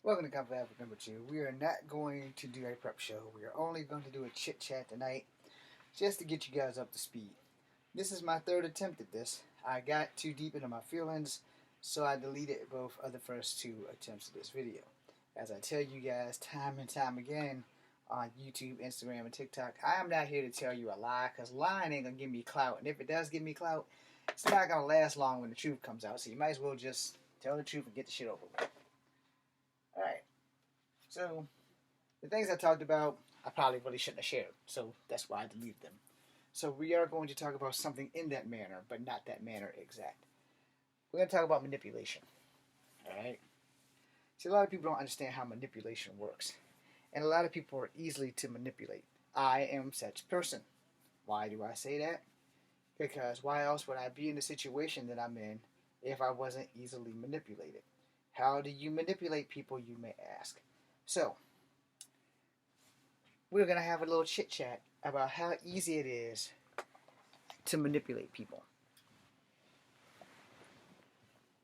Welcome to Comfort Africa number 2. We are not going to do a prep show. We are only going to do a chit chat tonight just to get you guys up to speed. This is my third attempt at this. I got too deep into my feelings, so I deleted both of the first two attempts of this video. As I tell you guys time and time again on YouTube, Instagram, and TikTok, I am not here to tell you a lie, because lying ain't going to give me clout. And if it does give me clout, it's not going to last long when the truth comes out. So you might as well just tell the truth and get the shit over with. Alright, so the things I talked about, I probably really shouldn't have shared, so that's why I deleted them. So we are going to talk about something in that manner, but not that manner exact. We're going to talk about manipulation. Alright? See, a lot of people don't understand how manipulation works. And a lot of people are easily to manipulate. I am such person. Why do I say that? Because why else would I be in the situation that I'm in if I wasn't easily manipulated? How do you manipulate people, you may ask? So, we're going to have a little chit chat about how easy it is to manipulate people.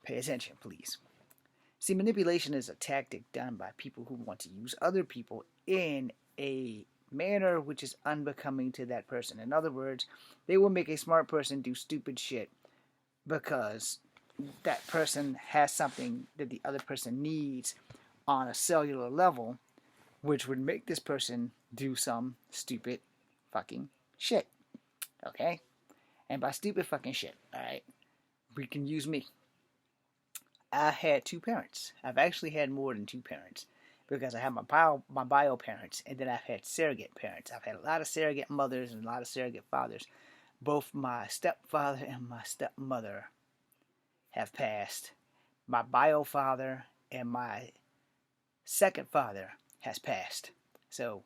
Pay attention, please. See, manipulation is a tactic done by people who want to use other people in a manner which is unbecoming to that person. In other words, they will make a smart person do stupid shit because that person has something that the other person needs on a cellular level, which would make this person do some stupid fucking shit. Okay? And by stupid fucking shit, alright, we can use me. I had two parents. I've actually had more than two parents because I have my bio parents, and then I've had surrogate parents. I've had a lot of surrogate mothers and a lot of surrogate fathers. Both my stepfather and my stepmother have passed. My bio father and my second father has passed. So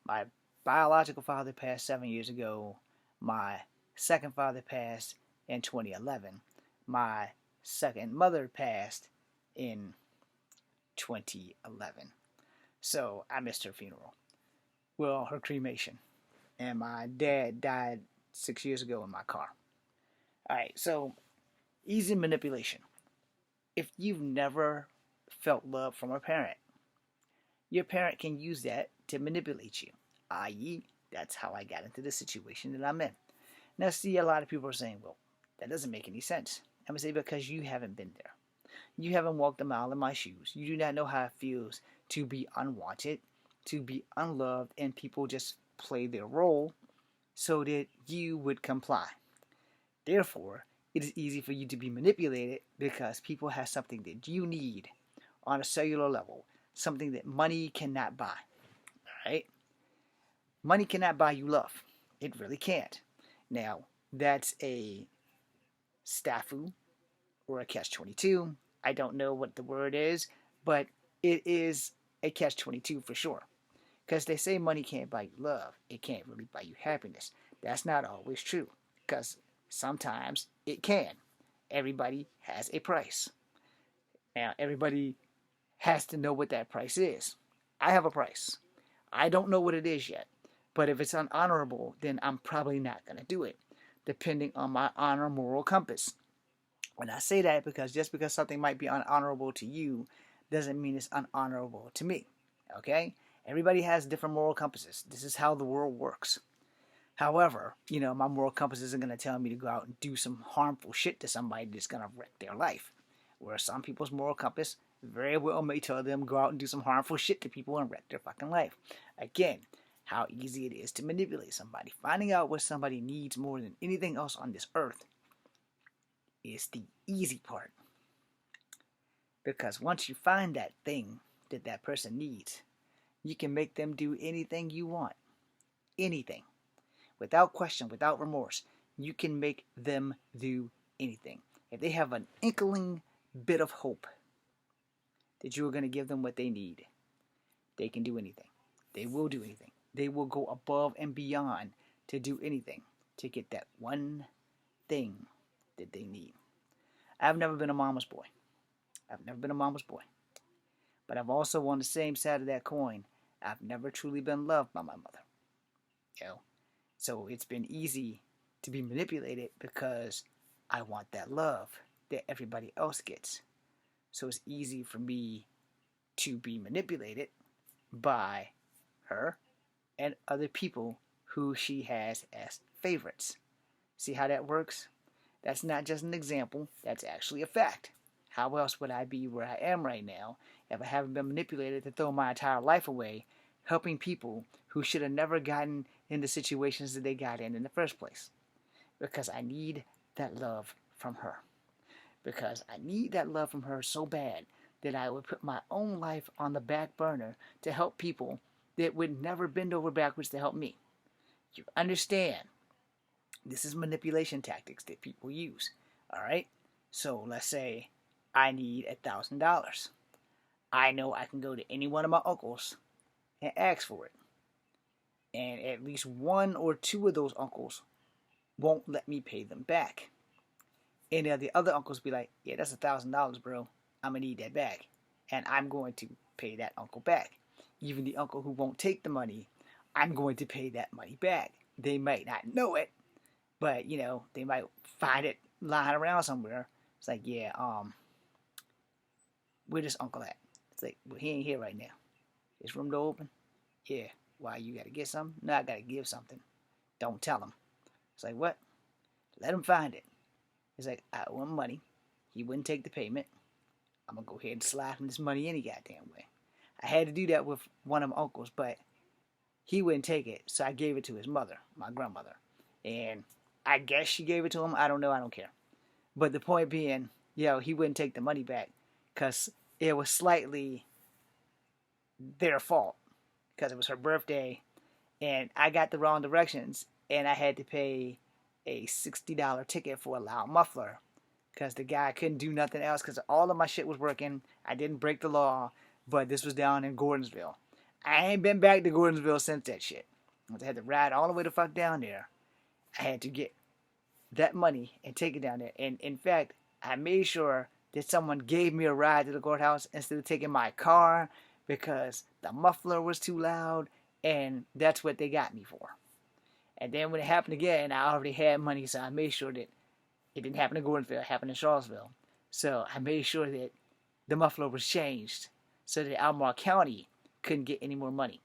my biological father passed 7 years ago. My second father passed in 2011. My second mother passed in 2011. So I missed her funeral. Well, her cremation. And my dad died 6 years ago in my car. Alright, so easy manipulation. If you've never felt love from a parent, your parent can use that to manipulate you. I.e., that's how I got into the situation that I'm in. Now, see, a lot of people are saying, well, that doesn't make any sense. I'm going to say because you haven't been there. You haven't walked a mile in my shoes. You do not know how it feels to be unwanted, to be unloved, and people just play their role so that you would comply. Therefore, it is easy for you to be manipulated because people have something that you need on a cellular level, something that money cannot buy. Alright? Money cannot buy you love. It really can't. Now, that's a snafu or a catch-22. I don't know what the word is, but it is a catch-22 for sure. Because they say money can't buy you love. It can't really buy you happiness. That's not always true. Because sometimes it can. Everybody has a price. Now, everybody has to know what that price is. I have a price. I don't know what it is yet. But if it's unhonorable, then I'm probably not going to do it, depending on my honor moral compass. When I say that, because just because something might be unhonorable to you doesn't mean it's unhonorable to me. Okay? Everybody has different moral compasses. This is how the world works. However, my moral compass isn't going to tell me to go out and do some harmful shit to somebody that's going to wreck their life. Whereas some people's moral compass very well may tell them go out and do some harmful shit to people and wreck their fucking life. Again, how easy it is to manipulate somebody. Finding out what somebody needs more than anything else on this earth is the easy part. Because once you find that thing that that person needs, you can make them do anything you want. Anything. Without question, without remorse. You can make them do anything. If they have an inkling bit of hope that you are going to give them what they need, they can do anything. They will do anything. They will go above and beyond to do anything to get that one thing that they need. I've never been a mama's boy. I've never been a mama's boy. But I've also, on the same side of that coin, I've never truly been loved by my mother. So it's been easy to be manipulated because I want that love that everybody else gets. So it's easy for me to be manipulated by her and other people who she has as favorites. See how that works? That's not just an example, that's actually a fact. How else would I be where I am right now if I haven't been manipulated to throw my entire life away helping people who should have never gotten into situations that they got in the first place? Because I need that love from her. Because I need that love from her so bad that I would put my own life on the back burner to help people that would never bend over backwards to help me. You understand? This is manipulation tactics that people use. All right? So let's say I need $1,000. I know I can go to any one of my uncles and ask for it. And at least one or two of those uncles won't let me pay them back. And the other uncles be like, yeah, that's $1,000, bro. I'm going to need that back. And I'm going to pay that uncle back. Even the uncle who won't take the money, I'm going to pay that money back. They might not know it, but, they might find it lying around somewhere. It's like, yeah, where this uncle at? It's like, well, he ain't here right now. His room door open? Yeah. Why, you got to get something? No, I got to give something. Don't tell him. It's like, what? Let him find it. It's like, I owe him money. He wouldn't take the payment. I'm going to go ahead and slide him this money any goddamn way. I had to do that with one of my uncles, but he wouldn't take it, so I gave it to his mother, my grandmother. And I guess she gave it to him. I don't know. I don't care. But the point being, he wouldn't take the money back because it was slightly their fault because it was her birthday, and I got the wrong directions, and I had to pay a $60 ticket for a loud muffler because the guy couldn't do nothing else because all of my shit was working. I didn't break the law, but this was down in Gordonsville. I ain't been back to Gordonsville since that shit. I had to ride all the way the fuck down there. I had to get that money and take it down there. And in fact, I made sure that someone gave me a ride to the courthouse instead of taking my car because the muffler was too loud, and that's what they got me for. And then when it happened again, I already had money, so I made sure that it didn't happen in Gordonsville, it happened in Charlottesville. So I made sure that the muffler was changed so that Albemarle County couldn't get any more money.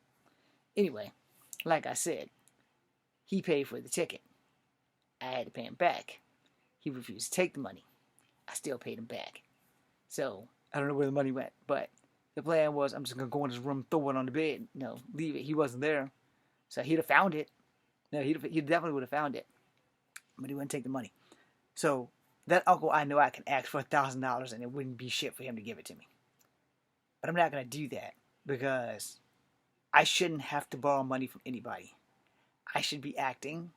Anyway, like I said, he paid for the ticket. I had to pay him back. He refused to take the money. I still paid him back. So, I don't know where the money went, but the plan was I'm just going to go in his room, throw it on the bed, leave it. He wasn't there. So he'd have found it. No, he definitely would have found it. But he wouldn't take the money. So, that uncle, I know I can ask for $1,000 and it wouldn't be shit for him to give it to me. But I'm not going to do that because I shouldn't have to borrow money from anybody. I should be acting.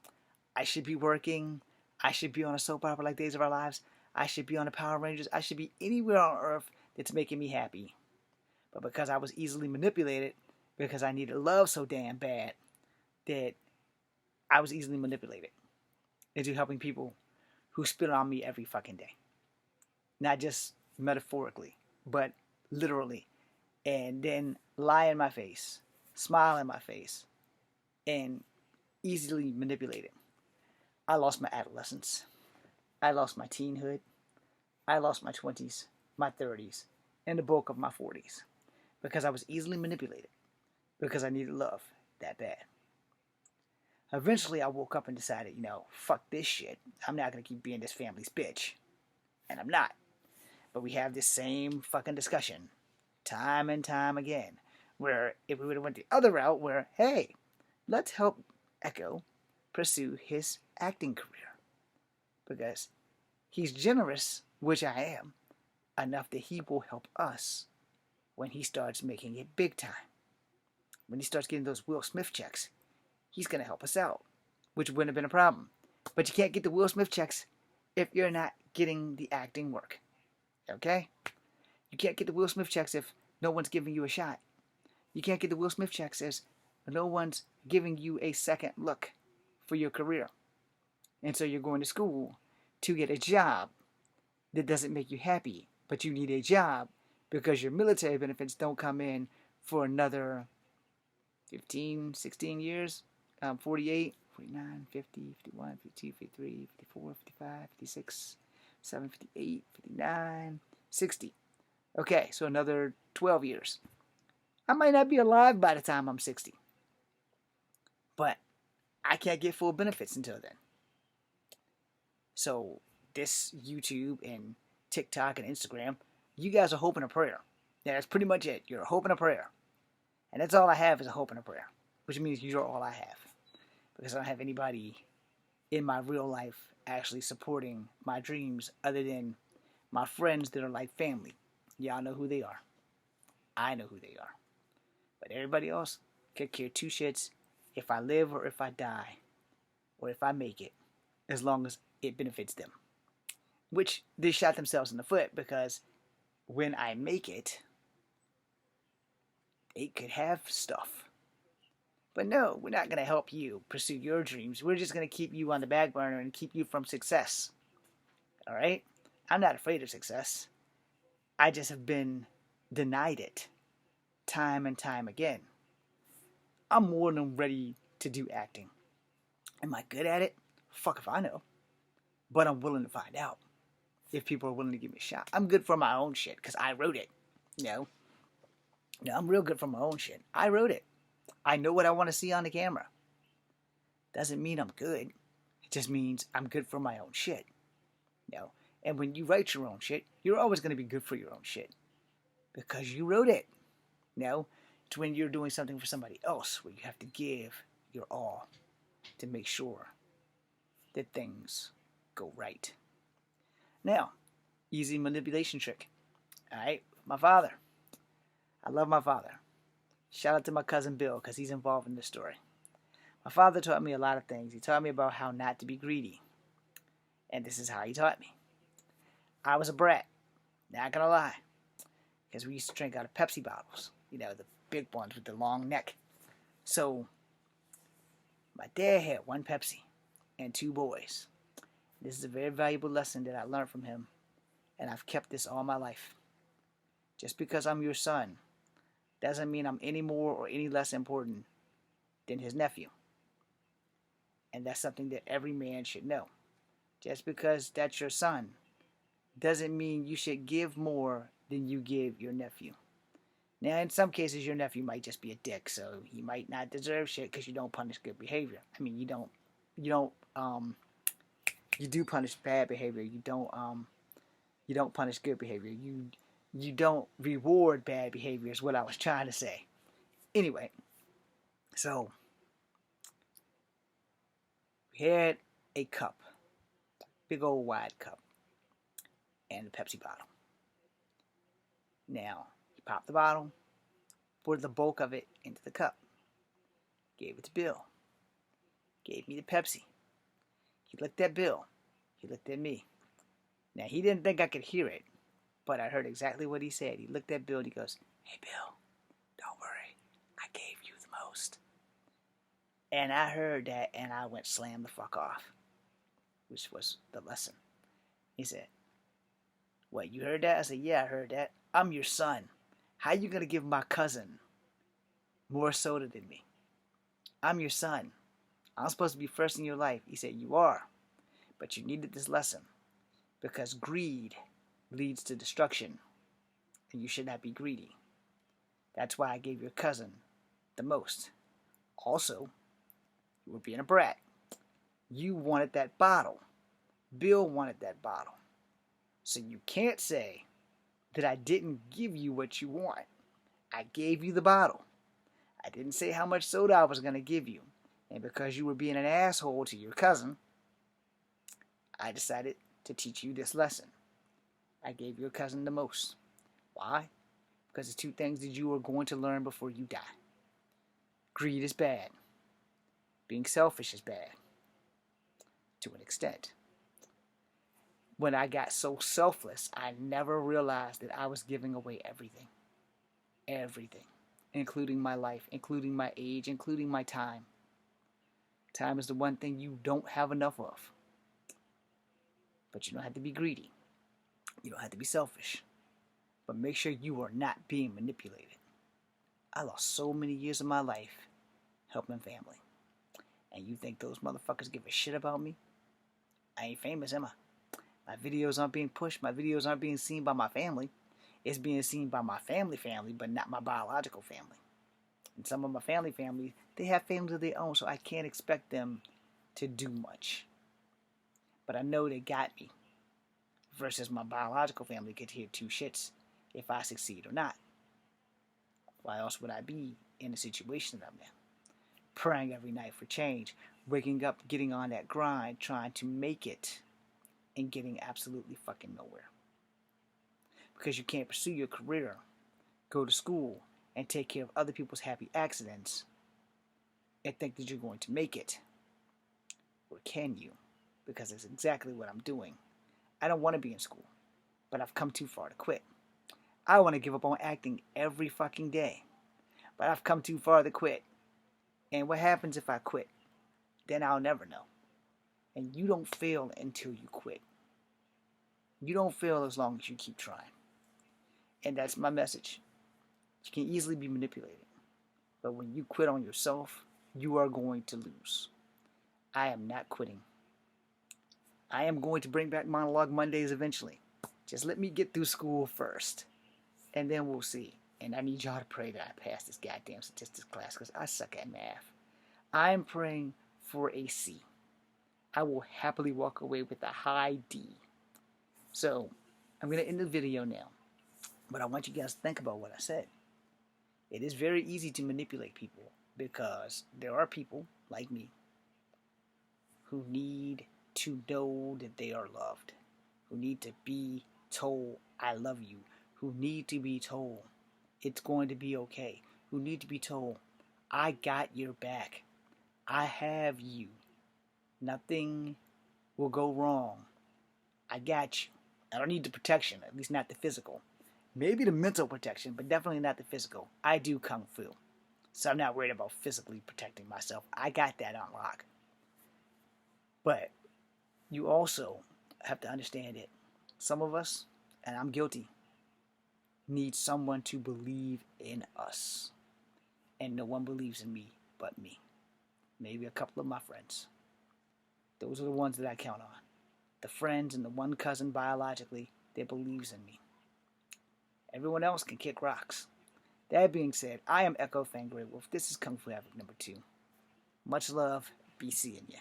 I should be working. I should be on a soap opera like Days of Our Lives. I should be on the Power Rangers. I should be anywhere on earth that's making me happy. But because I was easily manipulated, because I needed love so damn bad, that I was easily manipulated into helping people who spit on me every fucking day. Not just metaphorically, but literally. And then lie in my face, smile in my face, and easily manipulate it. I lost my adolescence. I lost my teenhood. I lost my 20s, my 30s, and the bulk of my 40s. Because I was easily manipulated. Because I needed love that bad. Eventually I woke up and decided, fuck this shit. I'm not going to keep being this family's bitch. And I'm not. But we have this same fucking discussion. Time and time again. Where if we would have went the other route where, hey, let's help Echo pursue his acting career. Because he's generous, which I am, enough that he will help us when he starts making it big time. When he starts getting those Will Smith checks, he's going to help us out, which wouldn't have been a problem. But you can't get the Will Smith checks if you're not getting the acting work. Okay? You can't get the Will Smith checks if no one's giving you a shot. You can't get the Will Smith checks if no one's giving you a second look for your career. And so you're going to school to get a job that doesn't make you happy, but you need a job because your military benefits don't come in for another 15, 16 years, 48, 49, 50, 51, 52, 53, 54, 55, 56, 7, 58, 59, 60. Okay, so another 12 years. I might not be alive by the time I'm 60. But I can't get full benefits until then. So this YouTube and TikTok and Instagram, you guys are hope and a prayer. Yeah, that's pretty much it. You're a hope and a prayer. And that's all I have is a hope and a prayer. Which means you're all I have. Because I don't have anybody in my real life actually supporting my dreams other than my friends that are like family. Y'all know who they are. I know who they are. But everybody else could care two shits if I live or if I die or if I make it, as long as it benefits them. Which they shot themselves in the foot, because when I make it, they could have stuff. But no, we're not going to help you pursue your dreams. We're just going to keep you on the back burner and keep you from success. Alright? I'm not afraid of success. I just have been denied it time and time again. I'm more than ready to do acting. Am I good at it? Fuck if I know. But I'm willing to find out if people are willing to give me a shot. I'm good for my own shit because I wrote it. No, I'm real good for my own shit. I wrote it. I know what I want to see on the camera. Doesn't mean I'm good. It just means I'm good for my own shit. And when you write your own shit, you're always going to be good for your own shit because you wrote it. It's when you're doing something for somebody else where you have to give your all to make sure that things go right. Now, easy manipulation trick. Alright, my father. I love my father. Shout out to my cousin Bill because he's involved in this story. My father taught me a lot of things. He taught me about how not to be greedy. And this is how he taught me. I was a brat. Not gonna lie. Because we used to drink out of Pepsi bottles. The big ones with the long neck. So, my dad had one Pepsi and two boys. This is a very valuable lesson that I learned from him. And I've kept this all my life. Just because I'm your son doesn't mean I'm any more or any less important than his nephew. And that's something that every man should know. Just because that's your son doesn't mean you should give more than you give your nephew. Now, in some cases, your nephew might just be a dick, so he might not deserve shit because you don't punish good behavior. I mean, you do punish bad behavior. You don't punish good behavior. You don't reward bad behavior is what I was trying to say. Anyway, so we had a cup, big old wide cup, and a Pepsi bottle. Now, he popped the bottle, poured the bulk of it into the cup, gave it to Bill, gave me the Pepsi. He looked at Bill, he looked at me. Now, he didn't think I could hear it, but I heard exactly what he said. He looked at Bill and he goes, "Hey, Bill, don't worry, I gave you the most." And I heard that and I went slam the fuck off, which was the lesson. He said, "What, you heard that?" I said, "Yeah, I heard that. I'm your son. How you going to give my cousin more soda than me? I'm your son. I'm supposed to be first in your life." He said, "You are, but you needed this lesson because greed leads to destruction, and you should not be greedy. That's why I gave your cousin the most. Also, you were being a brat. You wanted that bottle. Bill wanted that bottle. So you can't say that I didn't give you what you want. I gave you the bottle. I didn't say how much soda I was going to give you. And because you were being an asshole to your cousin, I decided to teach you this lesson. I gave your cousin the most. Why? Because the two things that you are going to learn before you die. Greed is bad. Being selfish is bad. To an extent. When I got so selfless, I never realized that I was giving away everything. Everything. Including my life, including my age, including my time. Time is the one thing you don't have enough of. But you don't have to be greedy. You don't have to be selfish. But make sure you are not being manipulated. I lost so many years of my life helping family. And you think those motherfuckers give a shit about me? I ain't famous, am I? My videos aren't being pushed. My videos aren't being seen by my family. It's being seen by my family, but not my biological family. And some of my family, they have families of their own, so I can't expect them to do much. But I know they got me. Versus my biological family could hear two shits if I succeed or not. Why else would I be in the situation that I'm in? Praying every night for change, waking up, getting on that grind, trying to make it, and getting absolutely fucking nowhere. Because you can't pursue your career, go to school, and take care of other people's happy accidents and think that you're going to make it. Or can you? Because that's exactly what I'm doing. I don't want to be in school, but I've come too far to quit. I want to give up on acting every fucking day, but I've come too far to quit. And what happens if I quit? Then I'll never know. And you don't fail until you quit. You don't fail as long as you keep trying. And that's my message. You can easily be manipulated. But when you quit on yourself, you are going to lose. I am not quitting. I am going to bring back Monologue Mondays eventually. Just let me get through school first. And then we'll see. And I need y'all to pray that I pass this goddamn statistics class because I suck at math. I am praying for a C. I will happily walk away with a high D. So, I'm going to end the video now. But I want you guys to think about what I said. It is very easy to manipulate people because there are people like me who need to know that they are loved, who need to be told, I love you, who need to be told, it's going to be okay, who need to be told, I got your back, I have you, nothing will go wrong, I got you. I don't need the protection, at least not the physical. Maybe the mental protection, but definitely not the physical. I do Kung Fu, so I'm not worried about physically protecting myself. I got that on lock. But you also have to understand it. Some of us, and I'm guilty, need someone to believe in us. And no one believes in me but me. Maybe a couple of my friends. Those are the ones that I count on. The friends and the one cousin biologically that believes in me. Everyone else can kick rocks. That being said, I am Echo Fangray Wolf. This is Kung Fu Havoc number 2. Much love. Be seeing ya.